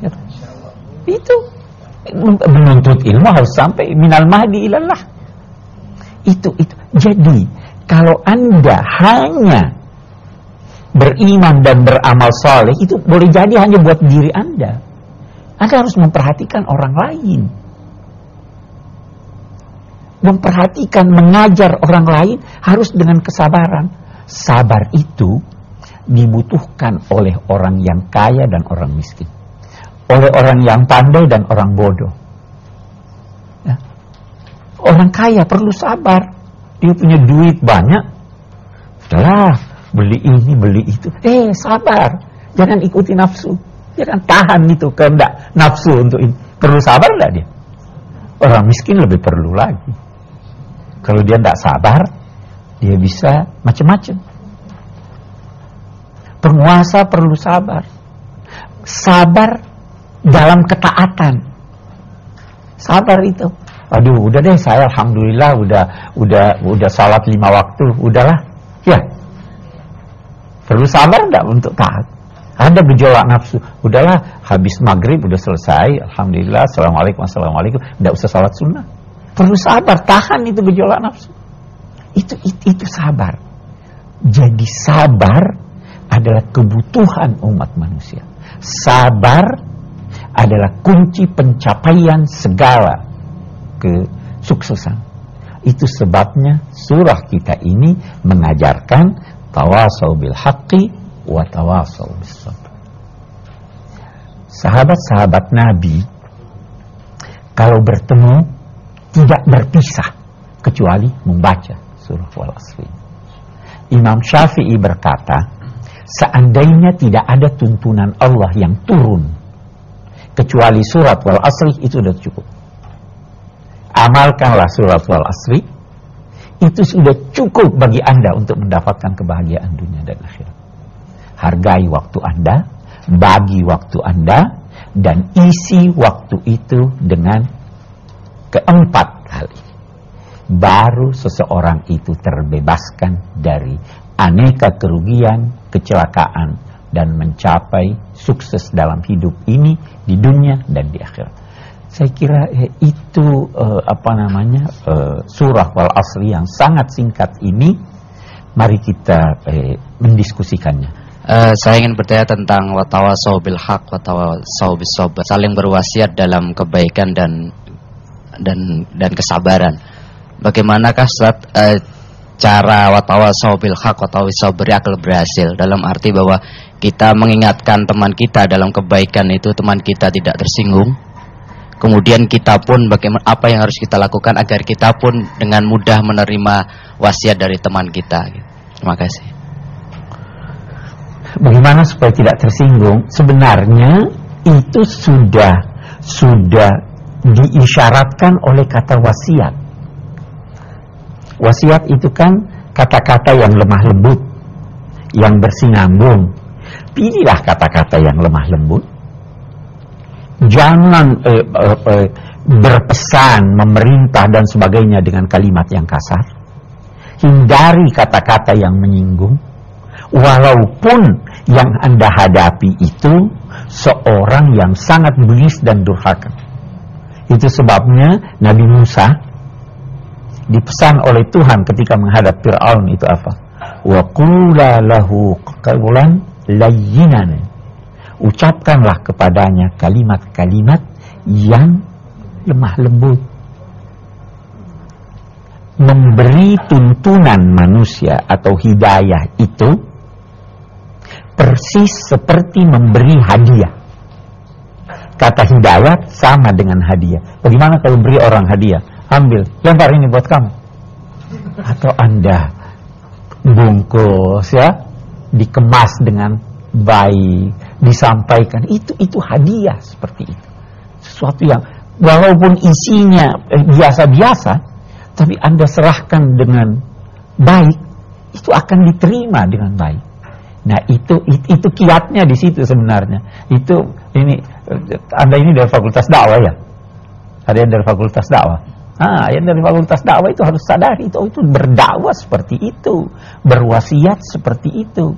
Ya. Itu menuntut ilmu harus sampai minal mahdi ilallah. Itu. Jadi kalau Anda hanya beriman dan beramal soleh, itu boleh jadi hanya buat diri Anda. Anda harus memperhatikan orang lain. Memperhatikan, mengajar orang lain harus dengan kesabaran. Sabar itu dibutuhkan oleh orang yang kaya dan orang miskin, oleh orang yang pandai dan orang bodoh. Ya. Orang kaya perlu sabar. Dia punya duit banyak, sudahlah, beli ini, beli itu. Sabar. Jangan ikuti nafsu. Jangan tahan itu kehendak nafsu untuk ini. Perlu sabar enggak dia? Orang miskin lebih perlu lagi. Kalau dia tidak sabar, dia bisa macam-macam. Penguasa perlu sabar. Sabar dalam ketaatan. Sabar itu. Aduh, udah deh, saya alhamdulillah udah salat 5 waktu, udahlah. Ya. Perlu sabar enggak untuk taat? Ada gejolak nafsu. Udahlah, habis maghrib udah selesai, alhamdulillah, assalamualaikum, enggak usah salat sunnah. Perlu sabar, tahan itu gejolak nafsu. Itu sabar. Jadi sabar adalah kebutuhan umat manusia. Sabar adalah kunci pencapaian segala kesuksesan. Itu sebabnya surah kita ini mengajarkan tawasau bil haqqi wa tawasau bis sabr. Sahabat-sahabat Nabi kalau bertemu tidak berpisah kecuali membaca surah Wal Asri. Imam Syafi'i berkata, seandainya tidak ada tuntunan Allah yang turun kecuali surat Wal Asri, itu sudah cukup. Amalkanlah surat Wal Asri, itu sudah cukup bagi Anda untuk mendapatkan kebahagiaan dunia dan akhirat. Hargai waktu Anda, bagi waktu Anda, dan isi waktu itu dengan keempat kali. Baru seseorang itu terbebaskan dari aneka kerugian, kecelakaan, dan mencapai sukses dalam hidup ini, di dunia dan di akhirat. Saya kira itu surah Wal Asri yang sangat singkat ini, mari kita mendiskusikannya. Saya ingin bertanya tentang watawasau bil haq, watawasau bis sabr, saling berwasiat dalam kebaikan dan kesabaran. Bagaimanakah cara watawasau bil haq, watawasau bis sabr akan berhasil? Dalam arti bahwa kita mengingatkan teman kita dalam kebaikan itu, teman kita tidak tersinggung. Kemudian kita pun apa yang harus kita lakukan agar kita pun dengan mudah menerima wasiat dari teman kita. Terima kasih. Bagaimana supaya tidak tersinggung? Sebenarnya itu sudah diisyaratkan oleh kata wasiat. Wasiat itu kan kata-kata yang lemah lembut, yang bersinambung. Pilihlah kata-kata yang lemah lembut. Jangan berpesan, memerintah dan sebagainya dengan kalimat yang kasar. Hindari kata-kata yang menyinggung. Walaupun yang Anda hadapi itu seorang yang sangat bengis dan durhaka. Itu sebabnya Nabi Musa dipesan oleh Tuhan ketika menghadap Fir'aun itu apa? Wa qula lahu qawlan layyinan. Ucapkanlah kepadanya kalimat-kalimat yang lemah lembut. Memberi tuntunan manusia atau hidayah itu persis seperti memberi hadiah. Kata hidayah sama dengan hadiah. Bagaimana kalau beri orang hadiah? Ambil, lempar ini buat kamu. Atau Anda bungkus ya, dikemas dengan baik, disampaikan. Itu hadiah seperti itu. Sesuatu yang walaupun isinya biasa-biasa, tapi Anda serahkan dengan baik, itu akan diterima dengan baik. Nah, itu kiatnya di situ sebenarnya. Anda ini dari Fakultas Dakwah ya? Ada yang dari Fakultas Dakwah? Yang dari Fakultas Dakwah itu harus sadari itu berdakwah seperti itu, berwasiat seperti itu.